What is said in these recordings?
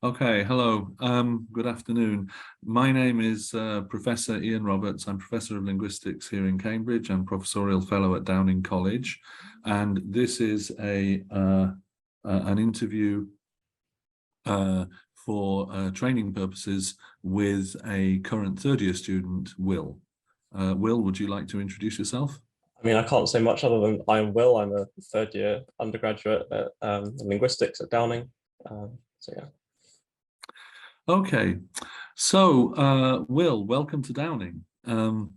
Okay, hello. Good afternoon. My name is Professor Ian Roberts. I'm Professor of Linguistics here in Cambridge. I'm Professorial Fellow at Downing College, and this is an interview for training purposes with a current third-year student, Will. Will, would you like to introduce yourself? I mean, I can't say much other than I'm Will. I'm a third-year undergraduate at Linguistics at Downing. So yeah. Okay, so Will, welcome to Downing. Can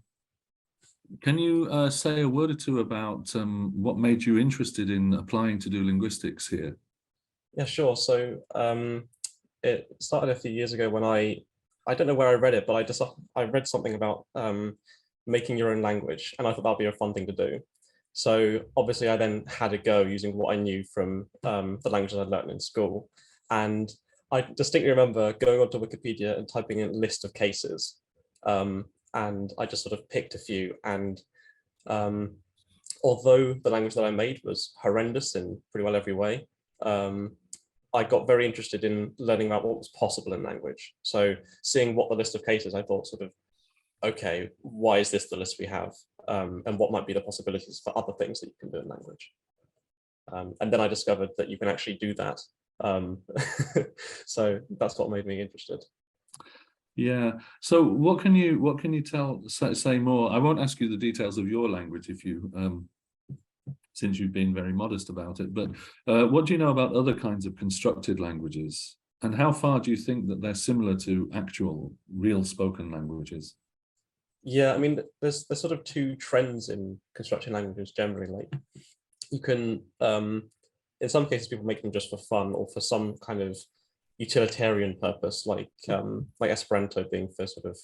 you say a word or two about what made you interested in applying to do linguistics here? Yeah, sure. So it started a few years ago when I don't know where I read it, but I read something about making your own language, and I thought that'd be a fun thing to do. So obviously I then had a go using what I knew from the languages I'd learned in school. And I distinctly remember going onto Wikipedia and typing in a list of cases. And I just sort of picked a few. And although the language that I made was horrendous in pretty well every way, I got very interested in learning about what was possible in language. So seeing what the list of cases, I thought sort of, okay, why is this the list we have? And what might be the possibilities for other things that you can do in language? And then I discovered that you can actually do that. So that's what made me interested. Yeah. So what can you say more? I won't ask you the details of your language if you since you've been very modest about it, but what do you know about other kinds of constructed languages? And how far do you think that they're similar to actual real spoken languages? Yeah, I mean, there's sort of two trends in constructed languages generally. Like you can, in some cases, people make them just for fun or for some kind of utilitarian purpose, like Esperanto being for sort of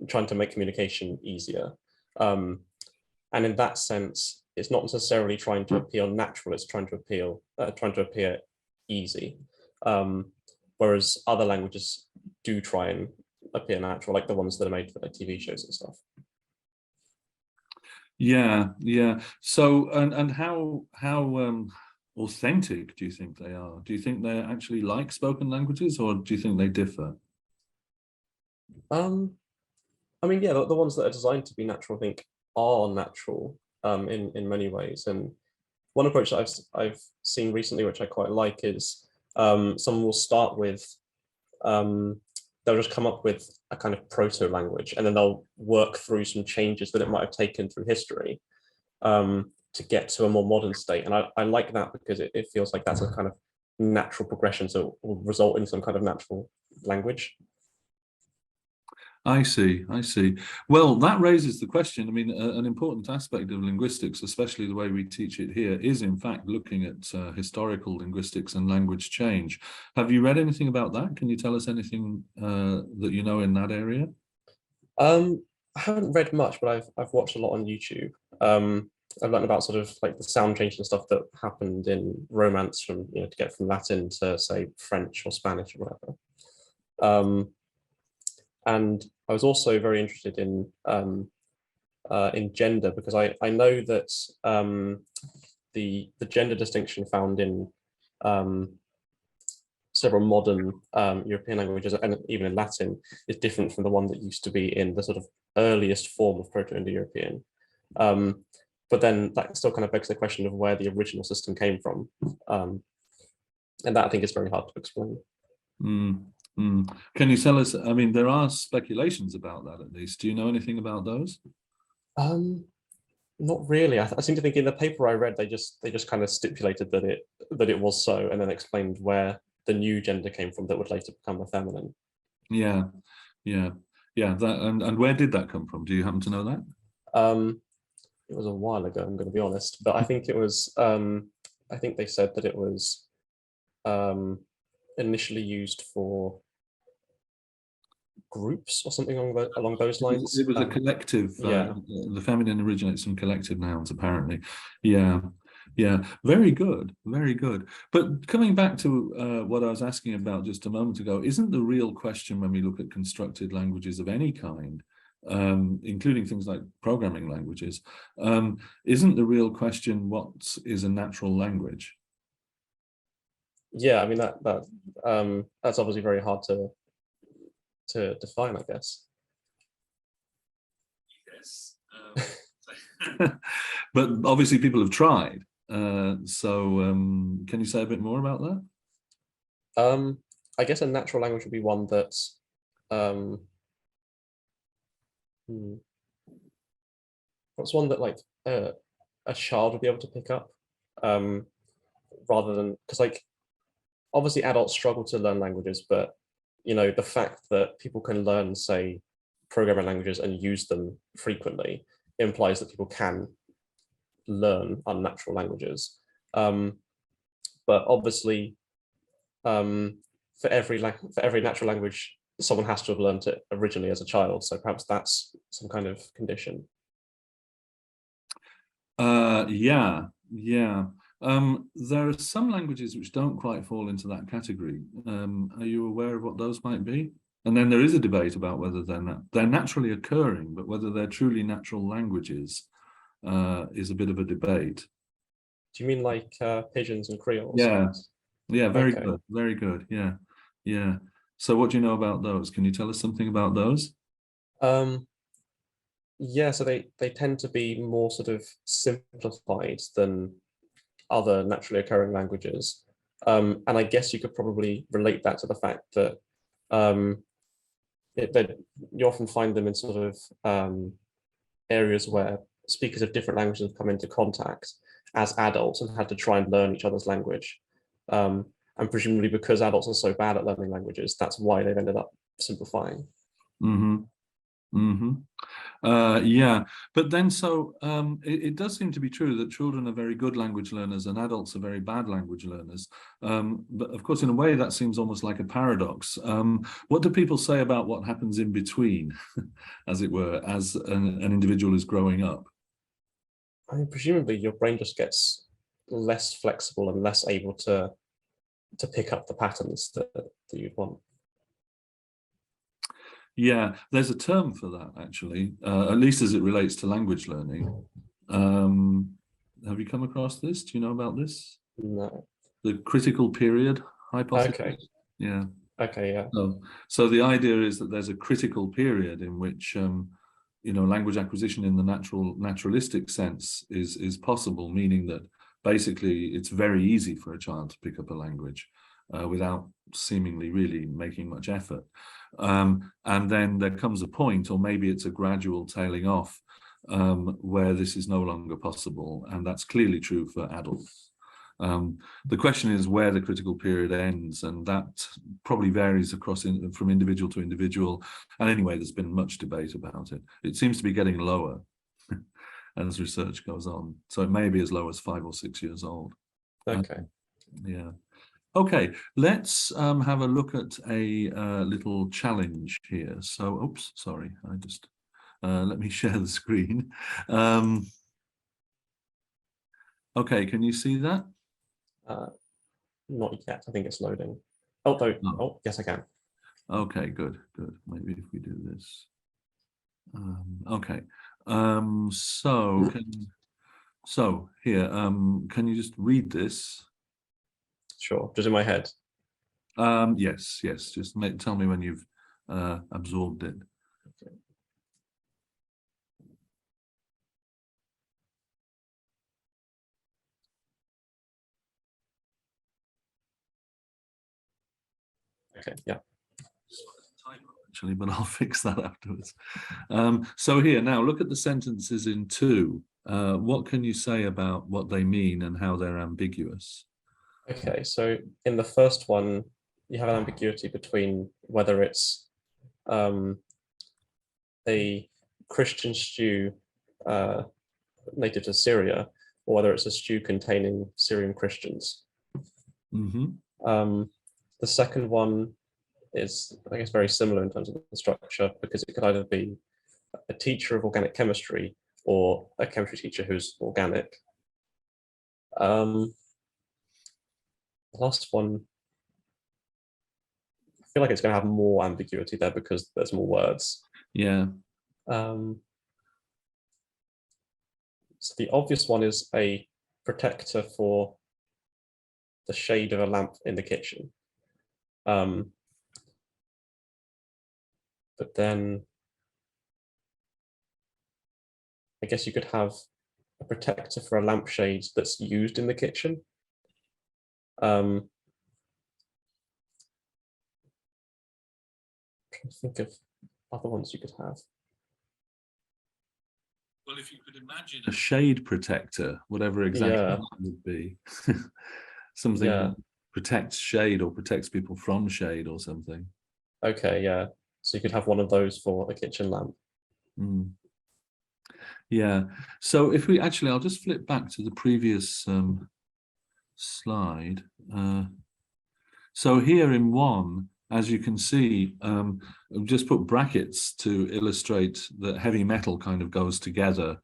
trying to make communication easier. And in that sense, it's not necessarily trying to appear natural; it's trying to appear easy. Whereas other languages do try and appear natural, like the ones that are made for like TV shows and stuff. Yeah, yeah. So and how authentic do you think they are? Do you think they're actually like spoken languages, or do you think they differ? I mean, yeah, the ones that are designed to be natural, I think, are natural in many ways. And one approach that I've seen recently, which I quite like, is someone will start with they'll just come up with a kind of proto language, and then they'll work through some changes that it might have taken through history to get to a more modern state. And I like that because it feels like that's a kind of natural progression, so it will result in some kind of natural language. I see, I see. Well, that raises the question. I mean, an important aspect of linguistics, especially the way we teach it here, is in fact looking at historical linguistics and language change. Have you read anything about that? Can you tell us anything that you know in that area? I haven't read much, but I've watched a lot on YouTube. I've learned about sort of like the sound change and stuff that happened in Romance from, to get from Latin to say French or Spanish or whatever. And I was also very interested in gender, because I know that the gender distinction found in several modern European languages, and even in Latin, is different from the one that used to be in the sort of earliest form of Proto-Indo-European. But then that still kind of begs the question of where the original system came from. And that I think is very hard to explain. Can you tell us, I mean, there are speculations about that at least. Do you know anything about those? Not really. I seem to think in the paper I read, they just kind of stipulated that it was so, and then explained where the new gender came from that would later become the feminine. Yeah, yeah, yeah. That and where did that come from? Do you happen to know that? It was a while ago, I'm going to be honest, but I think it was. I think they said that it was initially used for groups or something along those lines. It was a collective. Yeah. The feminine originates from collective nouns, apparently. Yeah, yeah. Very good, very good. But coming back to what I was asking about just a moment ago, isn't the real question when we look at constructed languages of any kind, including things like programming languages, isn't the real question what is a natural language? Yeah, I mean that's obviously very hard to define, I guess. Yes. But obviously people have tried. Can you say a bit more about that? I guess a natural language would be one that um, hmm, what's one that like a child would be able to pick up, um, rather than because like obviously adults struggle to learn languages, but the fact that people can learn, say, programming languages and use them frequently implies that people can learn unnatural languages. Um, but obviously, um, for every natural language, someone has to have learned it originally as a child. So perhaps that's some kind of condition. Yeah, yeah. There are some languages which don't quite fall into that category. Are you aware of what those might be? And then there is a debate about whether they're naturally occurring, but whether they're truly natural languages is a bit of a debate. Do you mean like pigeons and creoles? Yeah, yeah, very Okay. good, very good. Yeah, yeah. So what do you know about those? Can you tell us something about those? Um, yeah, so they tend to be more sort of simplified than other naturally occurring languages. And I guess you could probably relate that to the fact that um, that you often find them in sort of areas where speakers of different languages have come into contact as adults and had to try and learn each other's language. And presumably because adults are so bad at learning languages, that's why they've ended up simplifying. Mm-hmm. Mm-hmm. Yeah, but then it does seem to be true that children are very good language learners and adults are very bad language learners. But of course, in a way, that seems almost like a paradox. What do people say about what happens in between, as it were, as an individual is growing up? I mean, presumably your brain just gets less flexible and less able to pick up the patterns that you'd want. Yeah, there's a term for that actually, at least as it relates to language learning. Um, have you come across this? Do you know about this? No. The critical period Okay. hypothesis? Yeah. Okay. Yeah. So the idea is that there's a critical period in which language acquisition in the naturalistic sense is possible, meaning that basically it's very easy for a child to pick up a language without seemingly really making much effort. And then there comes a point, or maybe it's a gradual tailing off, where this is no longer possible, and that's clearly true for adults. The question is where the critical period ends, and that probably varies from individual to individual. And anyway, there's been much debate about it. It seems to be getting lower as research goes on. So it may be as low as 5 or 6 years old. Okay. Yeah. Okay, let's have a look at a little challenge here. So, oops, sorry, I just let me share the screen. Okay, can you see that? Uh, Not yet. I think it's loading. Oh, no. No. Oh, yes, I can. Okay, good, good. Maybe if we do this. Okay. So here, can you just read this? Sure. Just in my head. Yes, yes. Just tell me when you've absorbed it. Okay. Yeah. Actually, but I'll fix that afterwards. So here, now look at the sentences in two. What can you say about what they mean and how they're ambiguous? Okay. So in the first one, you have an ambiguity between whether it's a Christian stew uh, native to Syria, or whether it's a stew containing Syrian Christians. Mm-hmm. The second one is, I guess, very similar in terms of the structure because it could either be a teacher of organic chemistry or a chemistry teacher who's organic. The last one, I feel like it's going to have more ambiguity there because there's more words. Yeah. Um, so the obvious one is a protector for the shade of a lamp in the kitchen. But then I guess you could have a protector for a lampshade that's used in the kitchen. Trying to think of other ones you could have. Well, if you could imagine a shade protector, whatever exactly Yeah. that would be, something Yeah. that protects shade or protects people from shade or something. Okay, yeah. So you could have one of those for a kitchen lamp. Mm. Yeah. So if we actually, I'll just flip back to the previous slide. So here in one, as you can see, I've just put brackets to illustrate that heavy metal kind of goes together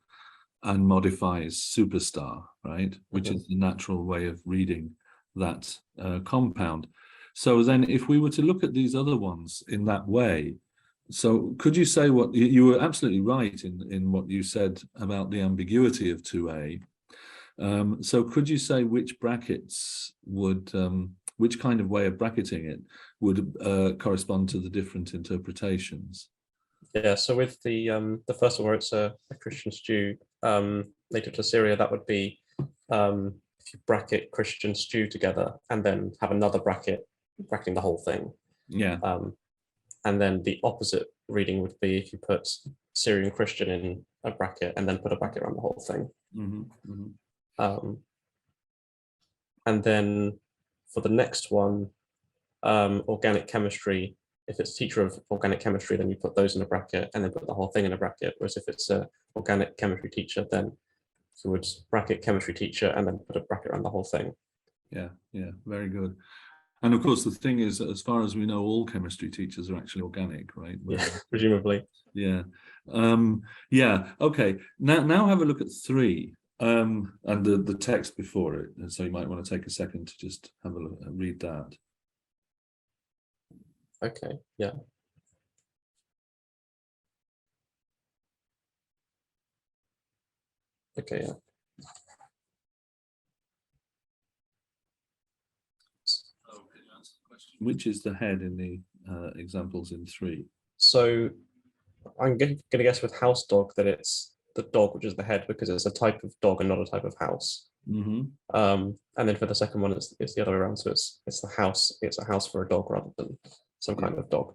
and modifies superstar, right? Which is the natural way of reading that compound. So then if we were to look at these other ones in that way, so could you say what, you were absolutely right in what you said about the ambiguity of 2A. So could you say which brackets would, which kind of way of bracketing it would correspond to the different interpretations? Yeah, so with the first one where it's a Christian stew native to Syria, that would be if you bracket Christian stew together and then have another bracket bracketing the whole thing. Yeah. And then the opposite reading would be if you put Syrian Christian in a bracket and then put a bracket around the whole thing. And then for the next one, organic chemistry, if it's teacher of organic chemistry, then you put those in a bracket and then put the whole thing in a bracket. Whereas if it's a organic chemistry teacher, then you would bracket chemistry teacher and then put a bracket around the whole thing. Yeah, yeah, very good. And of course, the thing is, as far as we know, all chemistry teachers are actually organic, right? Yeah, presumably. Yeah. Yeah. Okay. Now have a look at 3 and the text before it. And so you might want to take a second to just have a look and read that. Okay. Yeah. Okay. Yeah. Which is the head in the examples in 3? So I'm going to guess with house dog that it's the dog, which is the head, because it's a type of dog and not a type of house. And then for the second one, it's the other way around. So it's the house. It's a house for a dog rather than some kind of dog.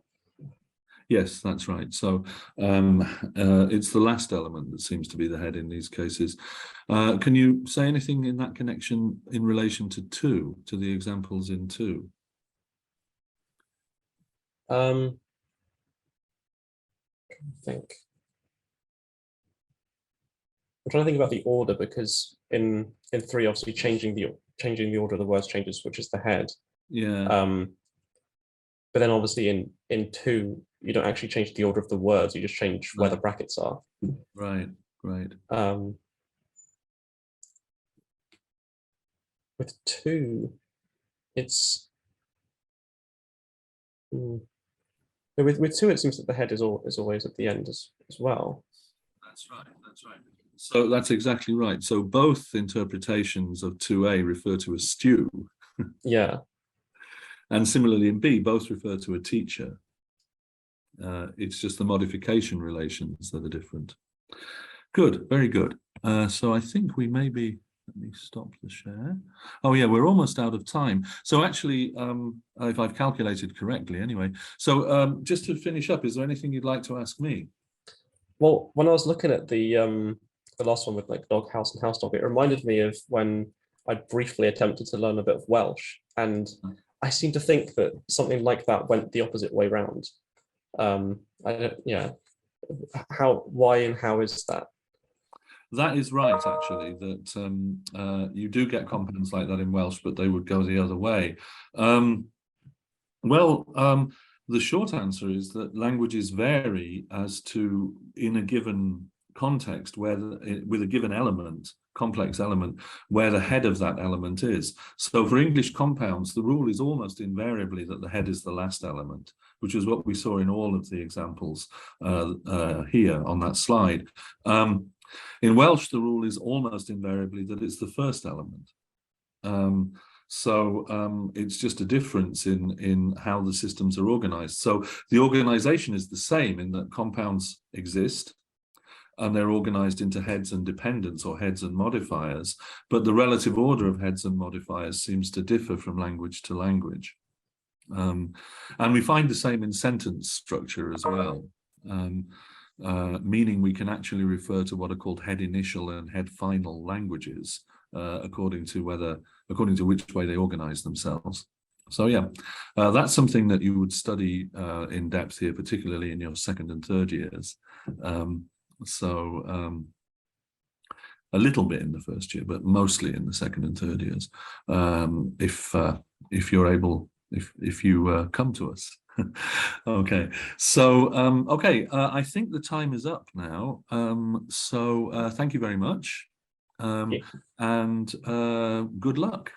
Yes, that's right. So it's the last element that seems to be the head in these cases. Can you say anything in that connection in relation to 2, to the examples in 2? I think I'm trying to think about the order, because in 3, obviously changing the order of the words changes, which is the head. Yeah. But then obviously in 2, you don't actually change the order of the words, you just change where the brackets are. Right, right. With 2, it's with 2, it seems that the head is always at the end as well. That's right, that's right. So that's exactly right. So both interpretations of 2A refer to a stew. Yeah. And similarly in B, both refer to a teacher. It's just the modification relations that are different. Good, very good. So I think we may be, let me stop the share. Oh yeah, we're almost out of time. So actually, if I've calculated correctly anyway. So just to finish up, is there anything you'd like to ask me? Well, when I was looking at the last one with like dog house and house dog, it reminded me of when I briefly attempted to learn a bit of Welsh, and I seem to think that something like that went the opposite way round. Yeah. Why and how is that? That is right, actually, that you do get compounds like that in Welsh, but they would go the other way. The short answer is that languages vary as to, in a given context, with a given element, complex element, where the head of that element is. So for English compounds, the rule is almost invariably that the head is the last element, which is what we saw in all of the examples here on that slide. In Welsh, the rule is almost invariably that it's the first element. So it's just a difference in how the systems are organized. So the organization is the same in that compounds exist, and they're organized into heads and dependents, or heads and modifiers, but the relative order of heads and modifiers seems to differ from language to language. And we find the same in sentence structure as well, meaning we can actually refer to what are called head initial and head final languages, according to which way they organize themselves. So yeah, that's something that you would study in depth here, particularly in your second and third years. A little bit in the first year, but mostly in the second and third years, if you're able, if you come to us. Okay, so I think the time is up now. So thank you very much, and good luck.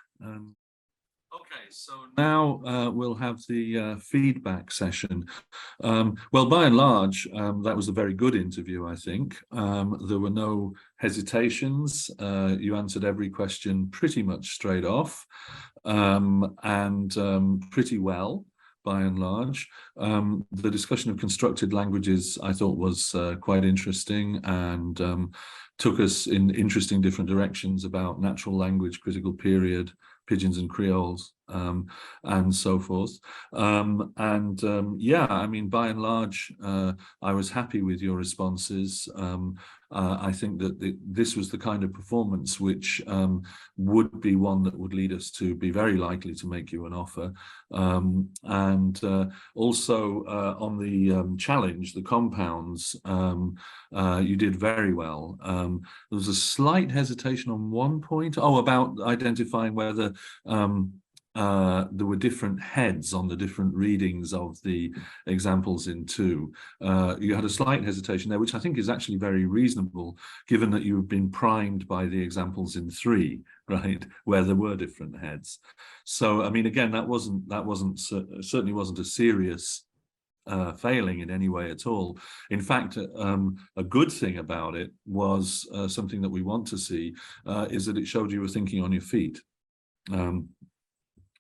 Okay, so now we'll have the feedback session. Well, by and large, that was a very good interview, I think. There were no hesitations. You answered every question pretty much straight off, and pretty well, by and large. The discussion of constructed languages, I thought, was quite interesting, and took us in interesting different directions about natural language, critical period, Pidgins and Creoles, and so forth. Yeah, I mean, by and large, I was happy with your responses. I think that this was the kind of performance which would be one that would lead us to be very likely to make you an offer. Also on the challenge, the compounds, you did very well. There was a slight hesitation on one point, about identifying whether there were different heads on the different readings of the examples in 2. You had a slight hesitation there, which I think is actually very reasonable, given that you've been primed by the examples in 3, right, where there were different heads. So, I mean, again, certainly wasn't a serious failing in any way at all. In fact, a good thing about it was something that we want to see, is that it showed you were thinking on your feet.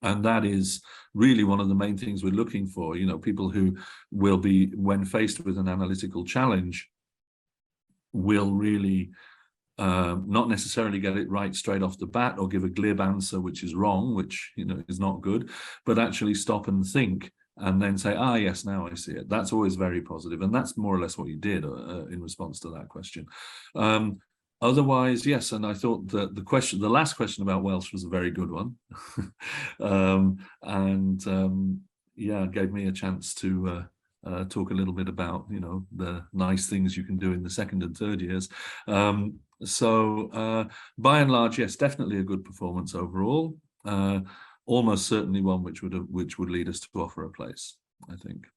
And that is really one of the main things we're looking for. You know, people who will be, when faced with an analytical challenge, will really not necessarily get it right straight off the bat, or give a glib answer which is wrong, which, you know, is not good, but actually stop and think, and then say, yes, now I see it. That's always very positive, and that's more or less what you did in response to that question. Otherwise, yes, and I thought that the last question about Welsh was a very good one. Yeah, gave me a chance to talk a little bit about, you know, the nice things you can do in the second and third years. So by and large, yes, definitely a good performance overall. Almost certainly one which would lead us to offer a place, I think.